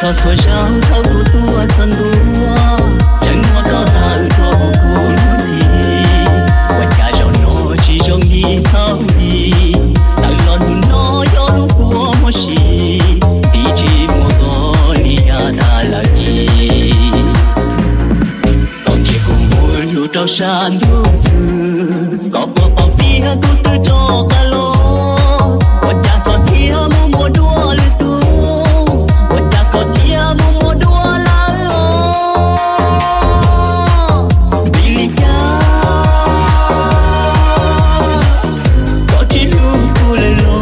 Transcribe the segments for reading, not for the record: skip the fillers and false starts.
错错小头不多曾多真我高大多不如己我家小诺只中意逃避当乱诺有路过莫西比起莫个里亚达拉伊当结果我路到山路có bộ bao tia tu tu cho cả lo我家có tia mua đua lư tu我家có tia mua đua la Billy ya có chỉ lu tu le lo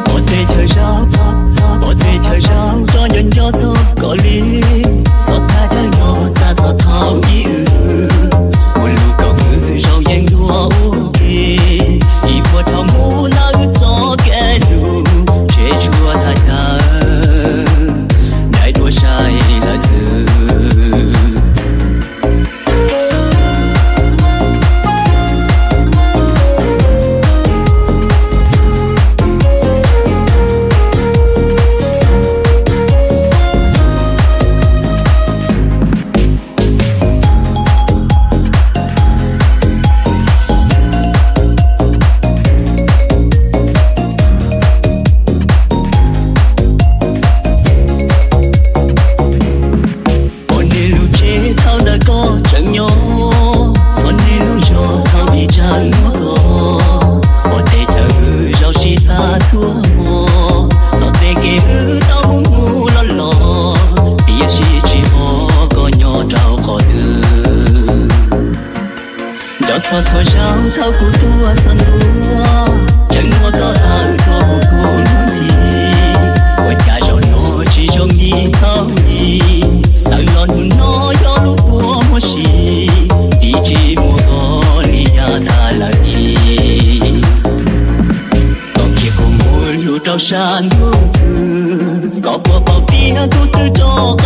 có thể chờ sao có thể chờ sao cho nhân cho có lý cho ta cho nhỏ xa cho thao ý错错小头不多曾多真我高大多不如己我家小诺只中意逃避当乱诺有路过莫西比起莫个里亚达拉伊当结果我路到山路高波包地都都着